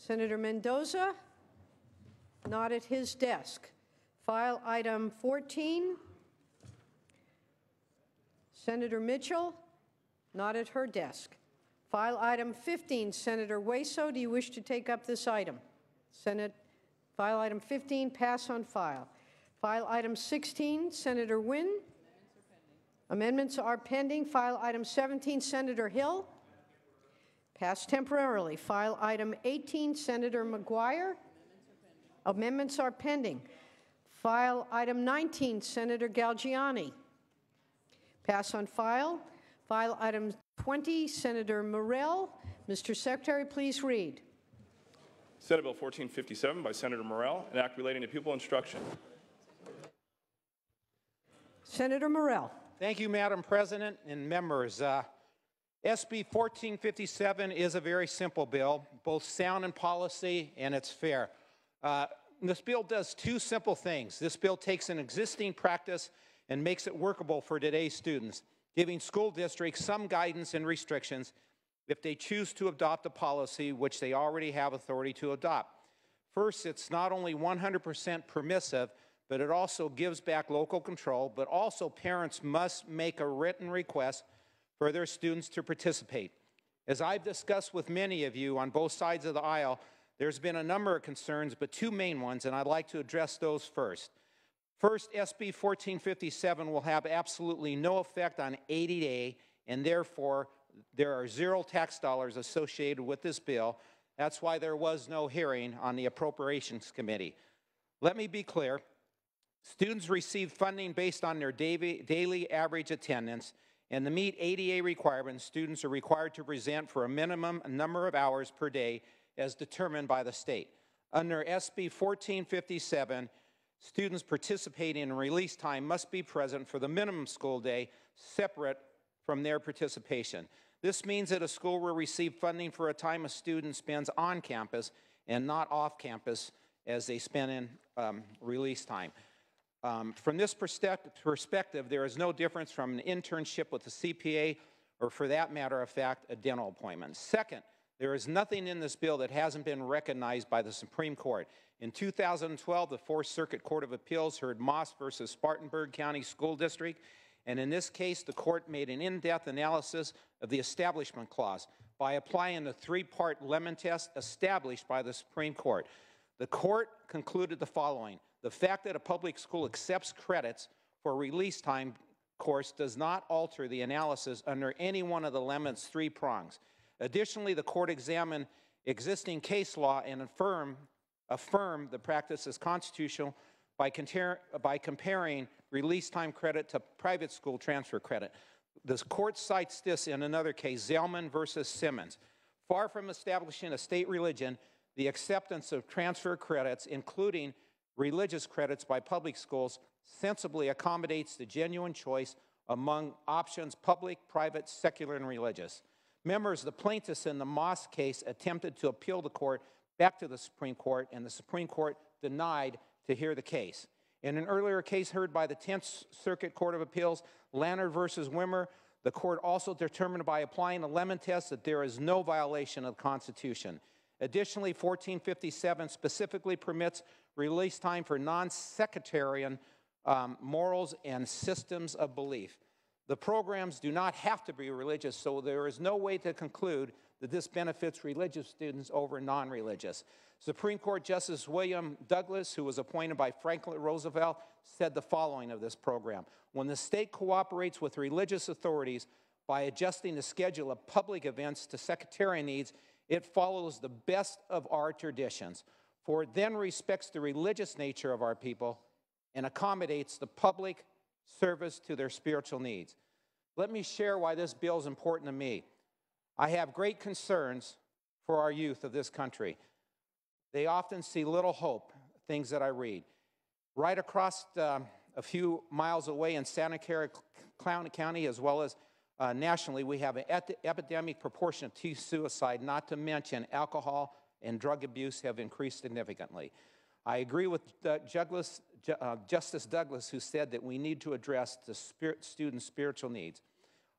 Senator Mendoza, not at his desk. File item 14. Senator Mitchell, not at her desk. File item 15, Senator Hueso, do you wish to take up this item? File item 15, pass on file. File item 16, Senator Wynne. Amendments are pending. File item 17, Senator Hill. Passed temporarily. File item 18, Senator McGuire. Amendments are pending. File item 19, Senator Galgiani. Pass on file. File item 20, Senator Morell. Mr. Secretary, please read. Senate Bill 1457 by Senator Morell, an act relating to pupil instruction. Senator Morell. Thank you, Madam President and members. SB 1457 is a very simple bill, both sound in policy and it's fair. This bill does two simple things. This bill takes an existing practice and makes it workable for today's students, giving school districts some guidance and restrictions if they choose to adopt a policy which they already have authority to adopt. First, it's not only 100% permissive, but it also gives back local control, but also parents must make a written request for their students to participate. As I've discussed with many of you on both sides of the aisle, there's been a number of concerns, but two main ones, and I'd like to address those first. First, SB 1457 will have absolutely no effect on 80A, and therefore there are zero tax dollars associated with this bill. That's why there was no hearing on the Appropriations Committee. Let me be clear. Students receive funding based on their daily average attendance, and to meet ADA requirements, students are required to present for a minimum number of hours per day as determined by the state. Under SB 1457, students participating in release time must be present for the minimum school day, separate from their participation. This means that a school will receive funding for a time a student spends on campus and not off campus as they spend in release time. From this perspective, there is no difference from an internship with a CPA or, for that matter of fact, a dental appointment. Second, there is nothing in this bill that hasn't been recognized by the Supreme Court. In 2012, the Fourth Circuit Court of Appeals heard Moss versus Spartanburg County School District, and in this case, the court made an in-depth analysis of the Establishment Clause by applying the three-part Lemon test established by the Supreme Court. The court concluded the following: the fact that a public school accepts credits for release time course does not alter the analysis under any one of the Lemon's three prongs. Additionally, the court examined existing case law and affirmed the practice as constitutional by comparing release time credit to private school transfer credit. The court cites this in another case, Zellman versus Simmons. Far from establishing a state religion, the acceptance of transfer credits, including religious credits by public schools, sensibly accommodates the genuine choice among options: public, private, secular, and religious. Members, the plaintiffs in the Moss case attempted to appeal the court back to the Supreme Court, and the Supreme Court denied to hear the case. In an earlier case heard by the 10th Circuit Court of Appeals, Lannard versus Wimmer, the court also determined by applying the Lemon test that there is no violation of the Constitution. Additionally, 1457 specifically permits release time for non-sectarian morals and systems of belief. The programs do not have to be religious, so there is no way to conclude that this benefits religious students over non-religious. Supreme Court Justice William Douglas, who was appointed by Franklin Roosevelt, said the following of this program: when the state cooperates with religious authorities by adjusting the schedule of public events to sectarian needs, it follows the best of our traditions, for it then respects the religious nature of our people and accommodates the public service to their spiritual needs. Let me share why this bill is important to me. I have great concerns for our youth of this country. They often see little hope, things that I read. Right across a few miles away in Santa Clara County, as well as nationally, we have an epidemic proportion of teen suicide, not to mention alcohol and drug abuse have increased significantly. I agree with Justice Douglas, who said that we need to address the students' spiritual needs.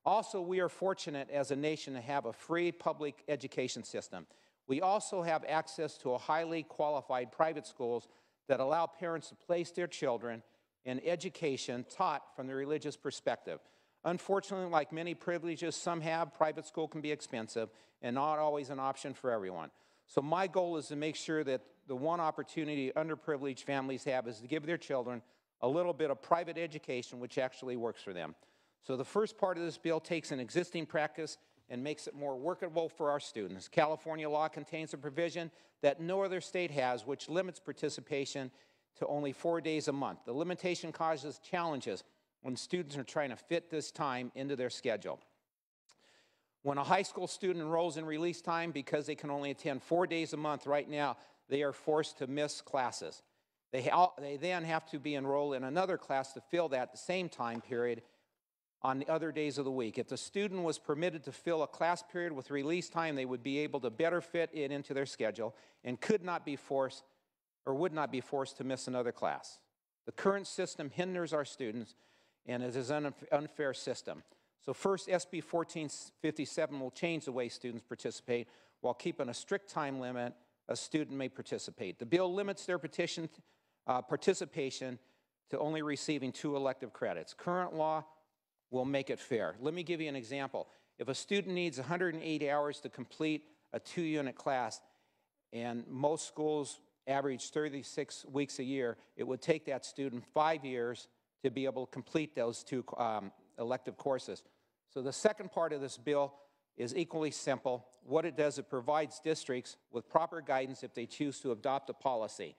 Also, we are fortunate as a nation to have a free public education system. We also have access to a highly qualified private schools that allow parents to place their children in education taught from the religious perspective. Unfortunately, like many privileges some have, private school can be expensive and not always an option for everyone. So my goal is to make sure that the one opportunity underprivileged families have is to give their children a little bit of private education which actually works for them. So the first part of this bill takes an existing practice and makes it more workable for our students. California law contains a provision that no other state has, which limits participation to only 4 days a month. The limitation causes challenges when students are trying to fit this time into their schedule. When a high school student enrolls in release time because they can only attend 4 days a month right now, they are forced to miss classes. They then have to be enrolled in another class to fill that the same time period on the other days of the week. If the student was permitted to fill a class period with release time, they would be able to better fit it into their schedule and could not be forced or would not be forced to miss another class. The current system hinders our students, and it is an unfair system. So first, SB 1457 will change the way students participate while keeping a strict time limit a student may participate. The bill limits their participation to only receiving 2 elective credits. Current law will make it fair. Let me give you an example. If a student needs 180 hours to complete a 2-unit class, and most schools average 36 weeks a year, it would take that student 5 years to be able to complete those 2 elective courses. So the second part of this bill is equally simple. What it does, it provides districts with proper guidance if they choose to adopt a policy.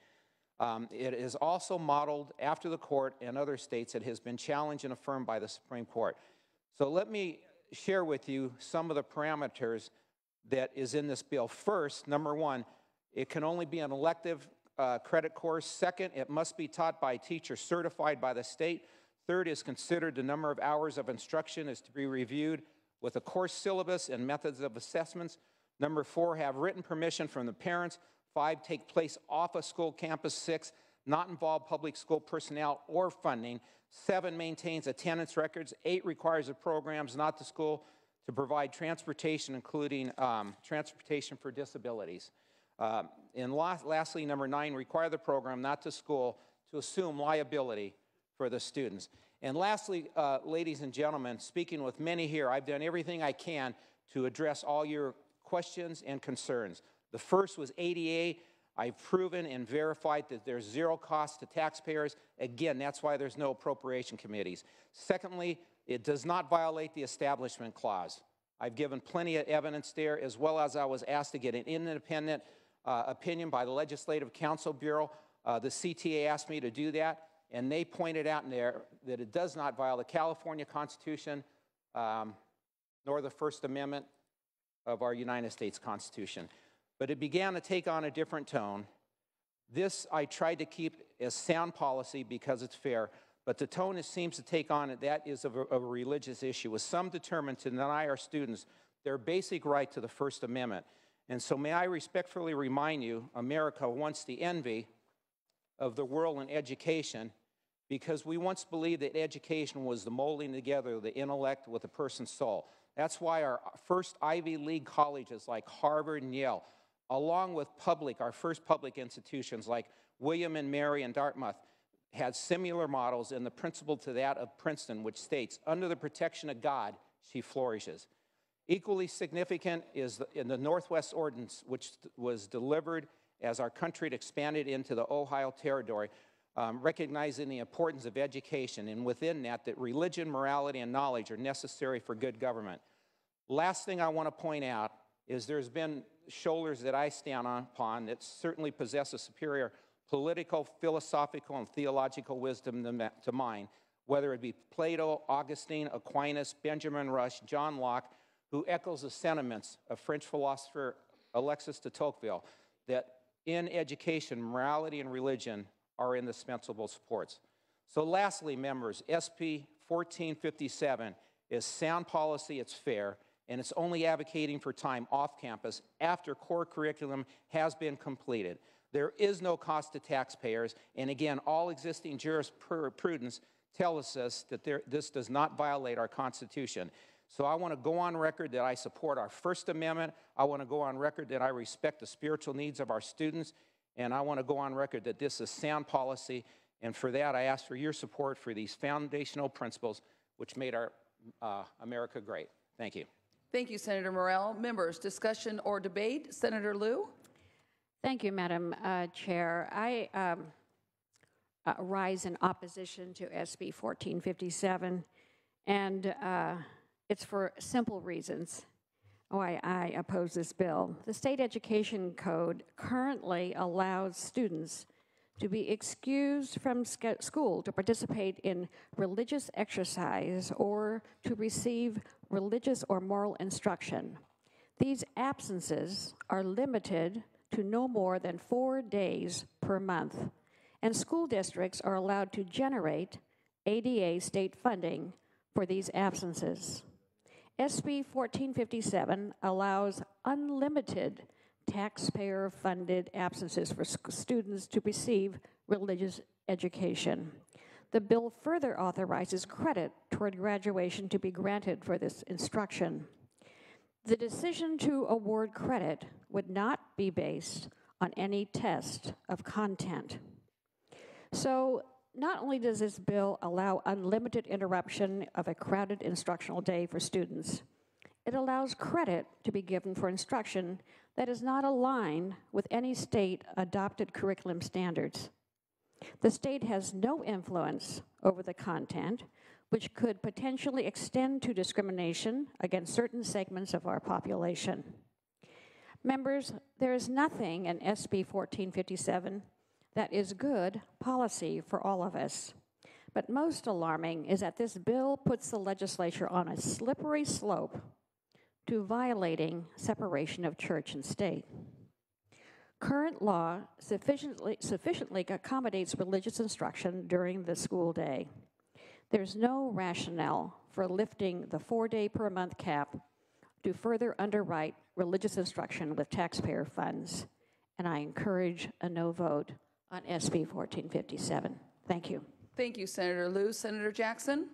It is also modeled after the court and other states that has been challenged and affirmed by the Supreme Court. So let me share with you some of the parameters that is in this bill. First, number 1, it can only be an elective credit course. Second, it must be taught by a teacher certified by the state. Third is considered the number of hours of instruction is to be reviewed with a course syllabus and methods of assessments. Number 4, have written permission from the parents. 5, take place off a school campus. 6, not involve public school personnel or funding. 7, maintains attendance records. 8, requires the programs, not the school, to provide transportation, including transportation for disabilities. And lastly, number 9, require the program, not the school, to assume liability for the students. And lastly, ladies and gentlemen, speaking with many here, I've done everything I can to address all your questions and concerns. The first was ADA. I've proven and verified that there's 0 cost to taxpayers. Again, that's why there's no appropriation committees. Secondly, it does not violate the Establishment Clause. I've given plenty of evidence there, as well as I was asked to get an independent opinion by the Legislative Counsel Bureau. The CTA asked me to do that, and they pointed out in there that it does not violate the California Constitution nor the First Amendment of our United States Constitution. But it began to take on a different tone. This I tried to keep as sound policy because it's fair, but the tone it seems to take on, that is of a religious issue, with some determined to deny our students their basic right to the First Amendment. And so may I respectfully remind you, America wants the envy of the world in education, because we once believed that education was the molding together of the intellect with a person's soul. That's why our first Ivy League colleges like Harvard and Yale, along with our first public institutions like William and Mary and Dartmouth, had similar models, and the principle to that of Princeton, which states, under the protection of God, she flourishes. Equally significant is in the Northwest Ordinance, which was delivered as our country expanded into the Ohio Territory, recognizing the importance of education, and within that religion, morality, and knowledge are necessary for good government. Last thing I want to point out is there's been shoulders that I stand upon that certainly possess a superior political, philosophical, and theological wisdom to mine, whether it be Plato, Augustine, Aquinas, Benjamin Rush, John Locke, who echoes the sentiments of French philosopher Alexis de Tocqueville, that in education, morality and religion are indispensable supports. So lastly, members, SB 1457 is sound policy, it's fair, and it's only advocating for time off campus after core curriculum has been completed. There is no cost to taxpayers, and again, all existing jurisprudence tells us that this does not violate our Constitution. So I want to go on record that I support our First Amendment. I want to go on record that I respect the spiritual needs of our students. And I want to go on record that this is sound policy. And for that, I ask for your support for these foundational principles which made our America great. Thank you. Thank you, Senator Morell. Members, discussion or debate? Senator Liu? Thank you, Madam Chair. I rise in opposition to SB 1457, and it's for simple reasons why I oppose this bill. The state education code currently allows students to be excused from school to participate in religious exercise or to receive religious or moral instruction. These absences are limited to no more than 4 days per month, and school districts are allowed to generate ADA state funding for these absences. SB 1457 allows unlimited taxpayer-funded absences for students to receive religious education. The bill further authorizes credit toward graduation to be granted for this instruction. The decision to award credit would not be based on any test of content. So not only does this bill allow unlimited interruption of a crowded instructional day for students, it allows credit to be given for instruction that is not aligned with any state-adopted curriculum standards. The state has no influence over the content, which could potentially extend to discrimination against certain segments of our population. Members, there is nothing in SB 1457 that is good policy for all of us. But most alarming is that this bill puts the legislature on a slippery slope to violating separation of church and state. Current law sufficiently accommodates religious instruction during the school day. There's no rationale for lifting the 4-day per month cap to further underwrite religious instruction with taxpayer funds, and I encourage a no vote on SB 1457. Thank you. Thank you, Senator Liu. Senator Jackson?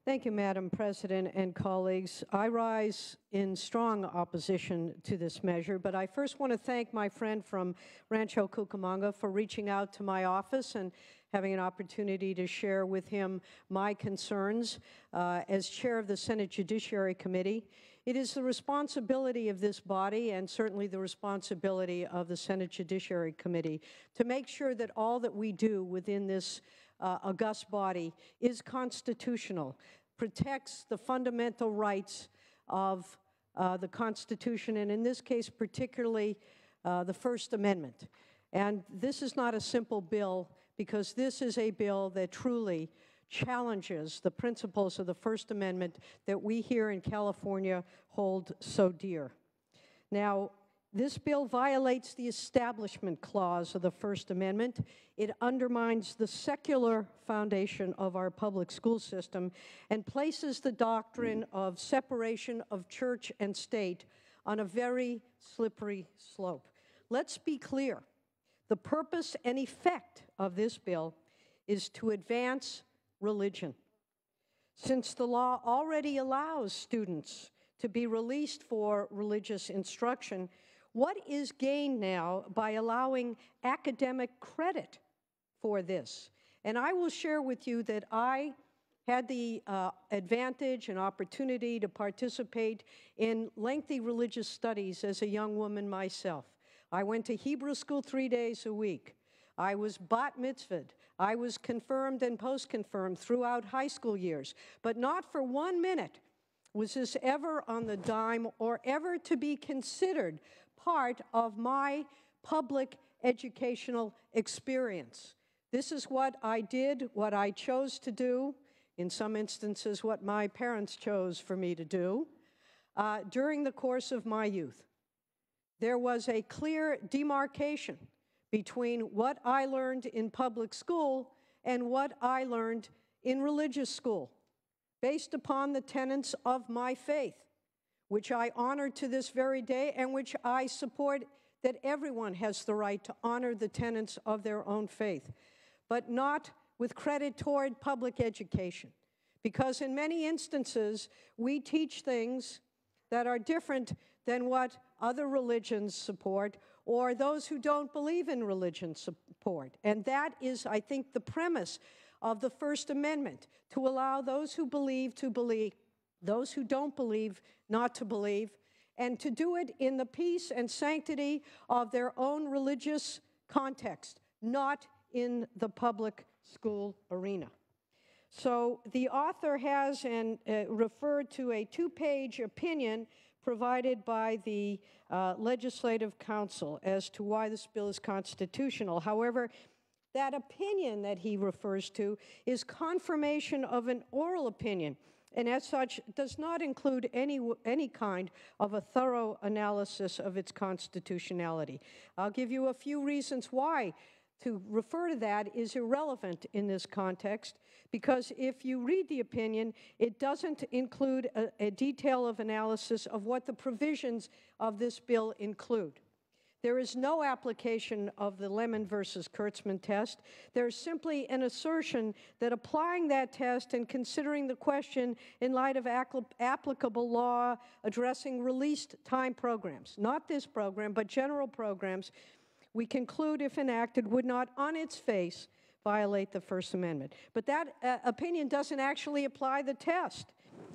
Thank you, Madam President and colleagues. I rise in strong opposition to this measure, but I first want to thank my friend from Rancho Cucamonga for reaching out to my office and having an opportunity to share with him my concerns as chair of the Senate Judiciary Committee. It is the responsibility of this body and certainly the responsibility of the Senate Judiciary Committee to make sure that all that we do within this august body is constitutional, protects the fundamental rights of the Constitution, and in this case particularly the First Amendment. And this is not a simple bill, because this is a bill that truly challenges the principles of the First Amendment that we here in California hold so dear. Now, this bill violates the Establishment Clause of the First Amendment. It undermines the secular foundation of our public school system and places the doctrine of separation of church and state on a very slippery slope. Let's be clear. The purpose and effect of this bill is to advance religion. Since the law already allows students to be released for religious instruction, what is gained now by allowing academic credit for this? And I will share with you that I had the advantage and opportunity to participate in lengthy religious studies as a young woman myself. I went to Hebrew school 3 days a week. I was bat mitzvahed. I was confirmed and post-confirmed throughout high school years. But not for 1 minute was this ever on the dime or ever to be considered part of my public educational experience. This is what I did, what I chose to do, in some instances what my parents chose for me to do, during the course of my youth. There was a clear demarcation between what I learned in public school and what I learned in religious school, based upon the tenets of my faith, which I honor to this very day and which I support, that everyone has the right to honor the tenets of their own faith, but not with credit toward public education, because in many instances, we teach things that are different than what other religions support or those who don't believe in religion support. And that is, I think, the premise of the First Amendment, to allow those who believe to believe, those who don't believe not to believe, and to do it in the peace and sanctity of their own religious context, not in the public school arena. So the author has referred to a 2-page opinion provided by the Legislative Council as to why this bill is constitutional. However, that opinion that he refers to is confirmation of an oral opinion, and as such does not include any kind of a thorough analysis of its constitutionality. I'll give you a few reasons why to refer to that is irrelevant in this context, because if you read the opinion, it doesn't include a detail of analysis of what the provisions of this bill include. There is no application of the Lemon versus Kurtzman test. There's simply an assertion that applying that test and considering the question in light of applicable law addressing released time programs, not this program, but general programs, we conclude, if enacted, would not on its face violate the First Amendment. But that opinion doesn't actually apply the test.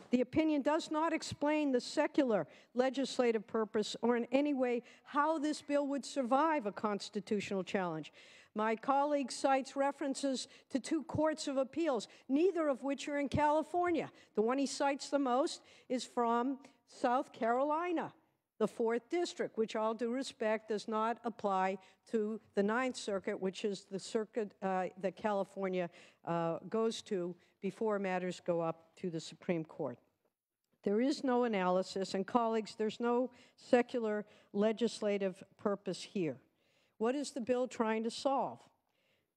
The opinion does not explain the secular legislative purpose or in any way how this bill would survive a constitutional challenge. My colleague cites references to 2 courts of appeals, neither of which are in California. The one he cites the most is from South Carolina, the 4th District, which, all due respect, does not apply to the 9th Circuit, which is the circuit that California goes to before matters go up to the Supreme Court. There is no analysis, and colleagues, there's no secular legislative purpose here. What is the bill trying to solve?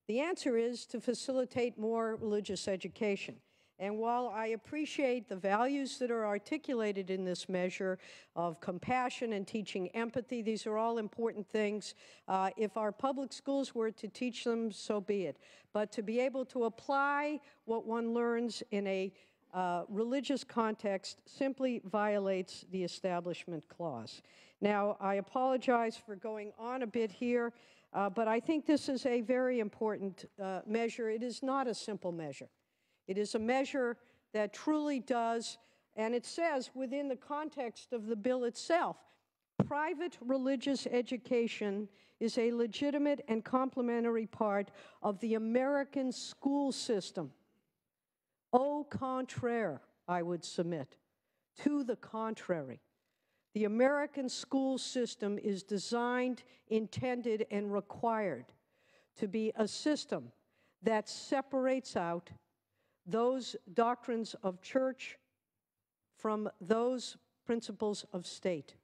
The answer is to facilitate more religious education. And while I appreciate the values that are articulated in this measure of compassion and teaching empathy, these are all important things. If our public schools were to teach them, so be it. But to be able to apply what one learns in a religious context simply violates the Establishment Clause. Now, I apologize for going on a bit here, but I think this is a very important measure. It is not a simple measure. It is a measure that truly does, and it says within the context of the bill itself, private religious education is a legitimate and complementary part of the American school system. Au contraire, I would submit. To the contrary. The American school system is designed, intended, and required to be a system that separates out those doctrines of church from those principles of state.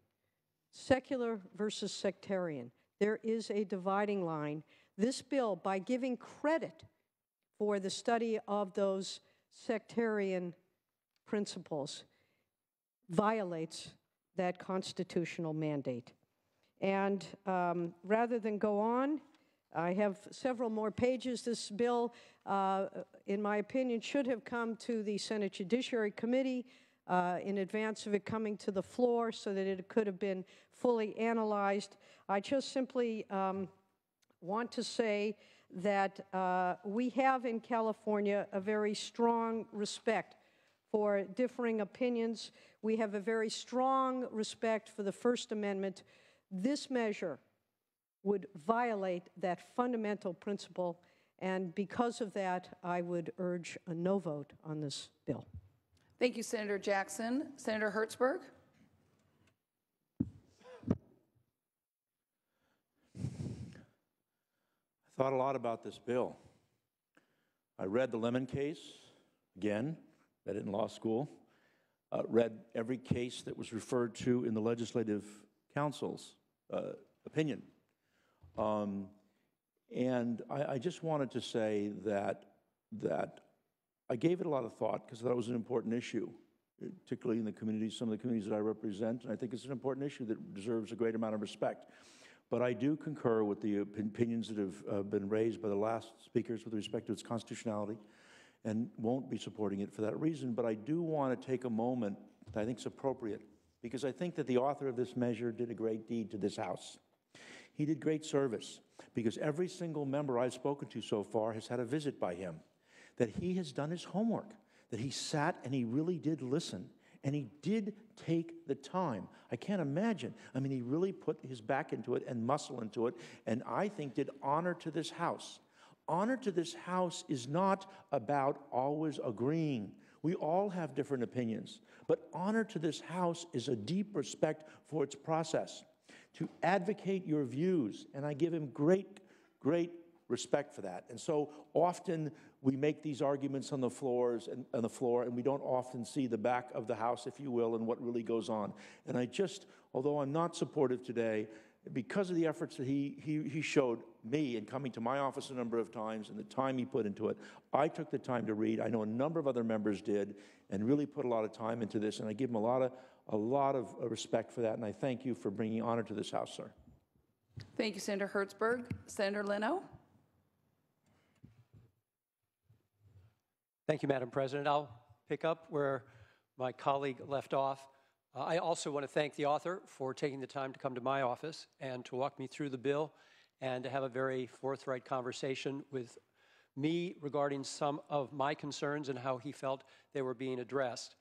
Secular versus sectarian. There is a dividing line. This bill, by giving credit for the study of those sectarian principles, violates that constitutional mandate. And rather than go on, I have several more pages. This bill, in my opinion, should have come to the Senate Judiciary Committee in advance of it coming to the floor so that it could have been fully analyzed. I just simply want to say that we have in California a very strong respect for differing opinions. We have a very strong respect for the First Amendment. This measure would violate that fundamental principle, and because of that, I would urge a no vote on this bill. Thank you, Senator Jackson. Senator Hertzberg? I thought a lot about this bill. I read the Lemon case, again, read it in law school, read every case that was referred to in the Legislative Council's opinion. And I just wanted to say that I gave it a lot of thought because I thought it was an important issue, particularly in the communities, some of the communities that I represent, and I think it's an important issue that deserves a great amount of respect. But I do concur with the opinions that have been raised by the last speakers with respect to its constitutionality and won't be supporting it for that reason. But I do want to take a moment that I think is appropriate, because I think that the author of this measure did a great deed to this House. He did great service, because every single member I've spoken to so far has had a visit by him, that he has done his homework, that he sat and he really did listen, and he did take the time. I can't imagine. I mean, he really put his back into it and muscle into it, and I think did honor to this House. Honor to this House is not about always agreeing. We all have different opinions, but honor to this House is a deep respect for its process, to advocate your views, and I give him great, great respect for that. And so often we make these arguments on the floor, and we don't often see the back of the House, if you will, and what really goes on. And I just, although I'm not supportive today, because of the efforts that he showed me in coming to my office a number of times and the time he put into it, I took the time to read. I know a number of other members did, and really put a lot of time into this, and I give him a lot of respect for that, and I thank you for bringing honor to this House, sir. Thank you, Senator Hertzberg. Senator Leno? Thank you, Madam President. I'll pick up where my colleague left off. I also want to thank the author for taking the time to come to my office and to walk me through the bill and to have a very forthright conversation with me regarding some of my concerns and how he felt they were being addressed.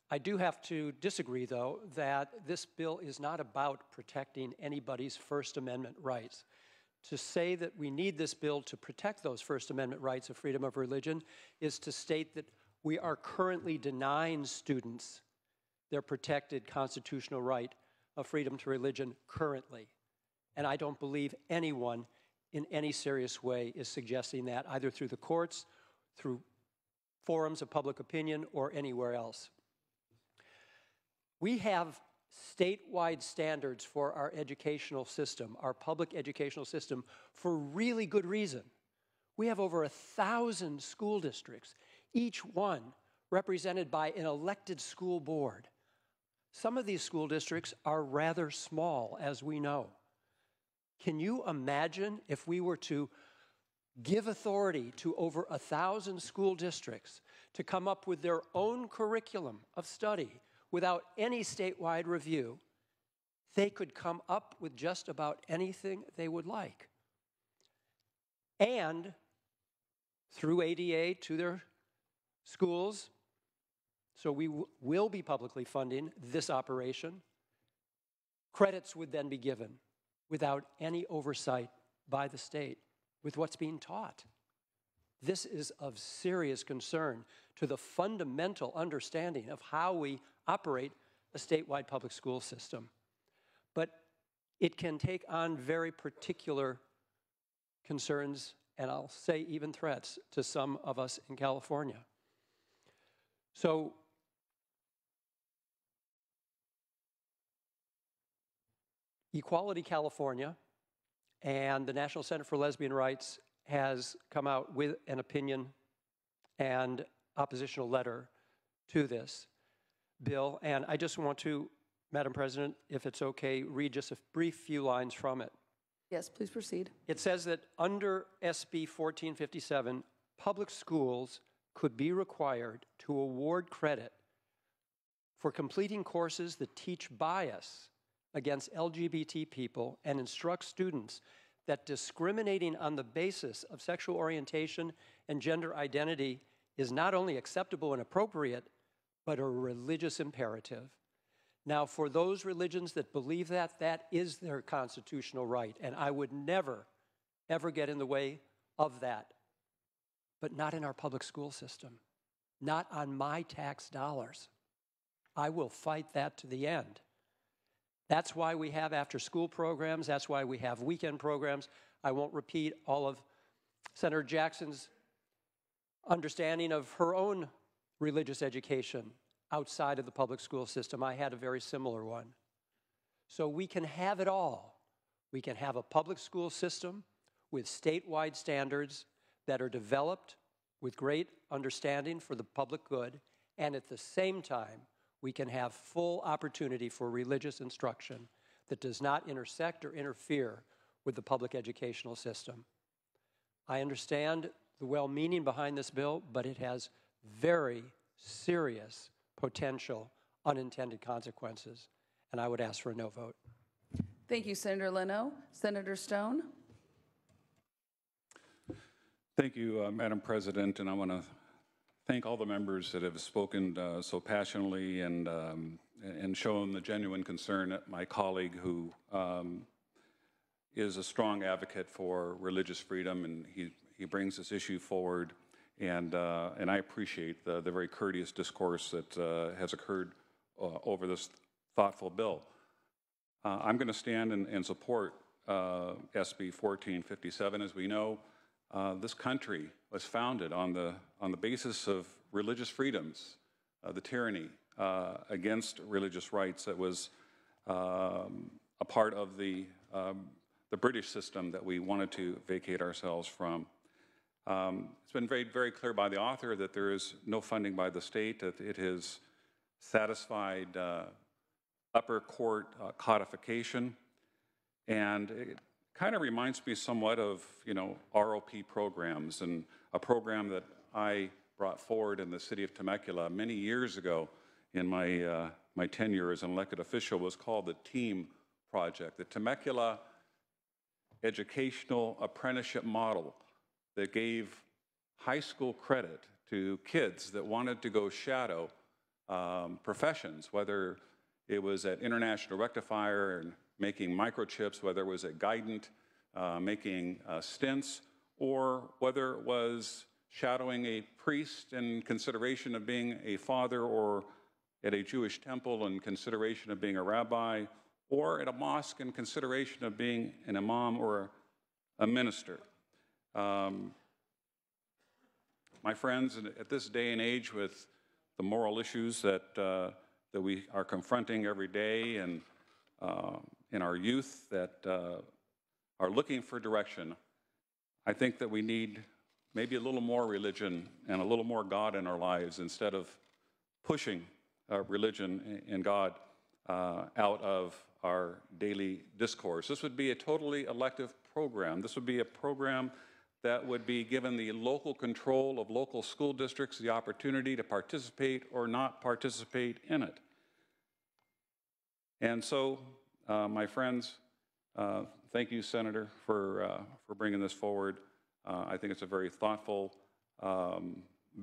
I do have to disagree, though, that this bill is not about protecting anybody's First Amendment rights. To say that we need this bill to protect those First Amendment rights of freedom of religion is to state that we are currently denying students their protected constitutional right of freedom to religion currently. And I don't believe anyone in any serious way is suggesting that, either through the courts, through forums of public opinion, or anywhere else. We have statewide standards for our educational system, our public educational system, for really good reason. We have over 1,000 school districts, each one represented by an elected school board. Some of these school districts are rather small, as we know. Can you imagine if we were to give authority to over 1,000 school districts to come up with their own curriculum of study without any statewide review? They could come up with just about anything they would like. And through ADA to their schools, so we will be publicly funding this operation, credits would then be given without any oversight by the state with what's being taught. This is of serious concern to the fundamental understanding of how we operate a statewide public school system. But it can take on very particular concerns, and I'll say even threats, to some of us in California. So Equality California and the National Center for Lesbian Rights has come out with an opinion and oppositional letter to this bill. And I just want to, Madam President, if it's okay, read just a brief few lines from it. Yes, please proceed. It says that under SB 1457, public schools could be required to award credit for completing courses that teach bias against LGBT people and instruct students that discriminating on the basis of sexual orientation and gender identity is not only acceptable and appropriate, but a religious imperative. Now, for those religions that believe that, that is their constitutional right, and I would never, ever get in the way of that. But not in our public school system, not on my tax dollars. I will fight that to the end. That's why we have after-school programs. That's why we have weekend programs. I won't repeat all of Senator Jackson's understanding of her own religious education outside of the public school system. I had a very similar one. So we can have it all. We can have a public school system with statewide standards that are developed with great understanding for the public good, and at the same time, we can have full opportunity for religious instruction that does not intersect or interfere with the public educational system. I understand the well-meaning behind this bill, but it has very serious potential unintended consequences, and I would ask for a no vote. Thank you, Senator Leno. Senator Stone? Thank you, Madam President, and I want to thank all the members that have spoken so passionately and shown the genuine concern at my colleague who is a strong advocate for religious freedom, and he brings this issue forward, and I appreciate the very courteous discourse that has occurred over this thoughtful bill. I'm going to stand and support SB 1457. As we know, this country was founded on the basis of religious freedoms, the tyranny against religious rights that was a part of the British system that we wanted to vacate ourselves from. It's been made very clear by the author that there is no funding by the state, that it has satisfied upper court codification, and it kind of reminds me somewhat of, ROP programs, and a program that I brought forward in the city of Temecula many years ago in my tenure as an elected official was called the TEAM Project, the Temecula Educational Apprenticeship Model that gave high school credit to kids that wanted to go shadow professions, whether it was at International Rectifier and making microchips, whether it was at Guidant making stints, or whether it was shadowing a priest in consideration of being a father, or at a Jewish temple in consideration of being a rabbi, or at a mosque in consideration of being an imam or a minister. My friends, at this day and age with the moral issues that we are confronting every day, and in our youth that are looking for direction, I think that we need maybe a little more religion and a little more God in our lives instead of pushing religion and God out of our daily discourse. This would be a totally elective program. This would be a program that would be given the local control of local school districts the opportunity to participate or not participate in it. And so, my friends, thank you, Senator, for bringing this forward. I think it's a very thoughtful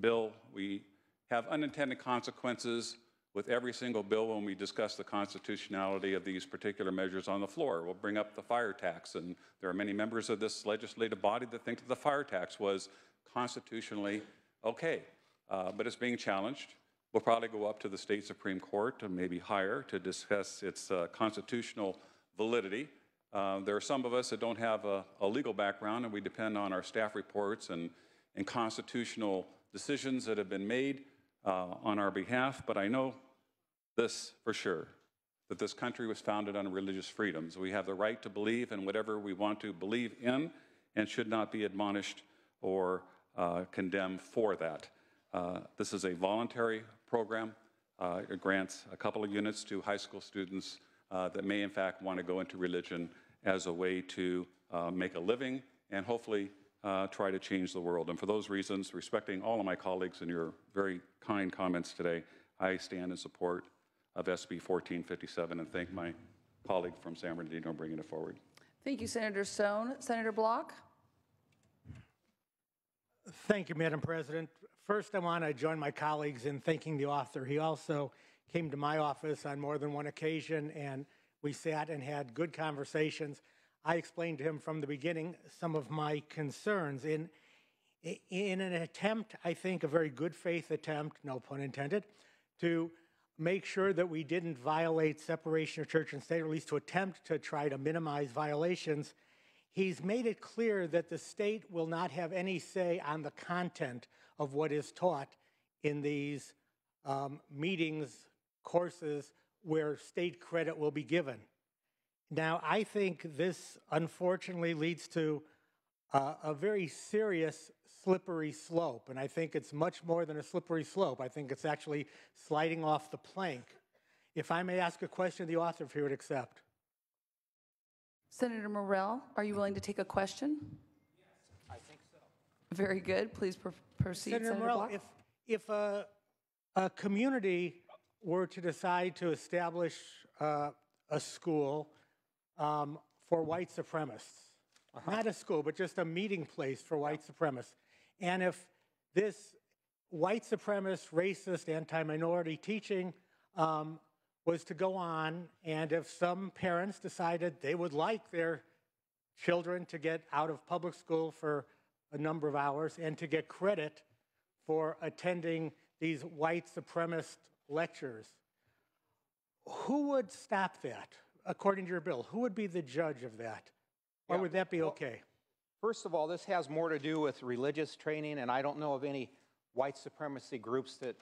bill. We have unintended consequences with every single bill when we discuss the constitutionality of these particular measures on the floor. We'll bring up the fire tax, and there are many members of this legislative body that think that the fire tax was constitutionally okay, but it's being challenged. We'll probably go up to the state Supreme Court and maybe higher to discuss its constitutional validity. There are some of us that don't have a legal background, and we depend on our staff reports and constitutional decisions that have been made on our behalf. But I know this for sure, that this country was founded on religious freedoms. We have the right to believe in whatever we want to believe in and should not be admonished or condemned for that. This is a voluntary program. It grants a couple of units to high school students that may in fact want to go into religion as a way to make a living and hopefully try to change the world. And for those reasons, respecting all of my colleagues and your very kind comments today, I stand in support of SB 1457 and thank my colleague from San Bernardino for bringing it forward. Thank you, Senator Stone. Senator Block? Thank you, Madam President. First, I want to join my colleagues in thanking the author. He also came to my office on more than one occasion, and we sat and had good conversations. I explained to him from the beginning some of my concerns in an attempt, I think a very good faith attempt, no pun intended, to make sure that we didn't violate separation of church and state, or at least to attempt to try to minimize violations. He's made it clear that the state will not have any say on the content of what is taught in these meetings, courses where state credit will be given. Now, I think this unfortunately leads to a very serious slippery slope, and I think it's much more than a slippery slope. I think it's actually sliding off the plank. If I may ask a question of the author, if he would accept. Senator Morell, are you willing to take a question? Yes, I think so. Very good. Please proceed, Senator Morell, Block. if a community were to decide to establish a school for white supremacists, not a school, but just a meeting place for white supremacists, and if this white supremacist, racist, anti-minority teaching was to go on, and if some parents decided they would like their children to get out of public school for a number of hours and to get credit for attending these white supremacist lectures, who would stop that, according to your bill? Who would be the judge of that? Or would that be okay? First of all, this has more to do with religious training, and I don't know of any white supremacy groups that,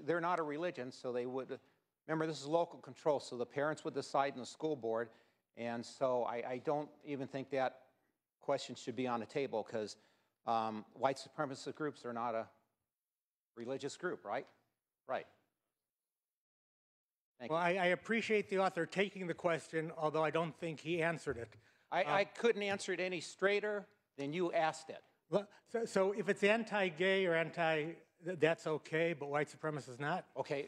they're not a religion, so they would, remember this is local control, so the parents would decide in the school board, and so I don't even think that question should be on the table, because white supremacist groups are not a religious group, right? Right. Thank Well, you. I appreciate the author taking the question, although I don't think he answered it. I couldn't answer it any straighter than you asked it. Well, so if it's anti-gay or that's okay, but white supremacist is not? Okay,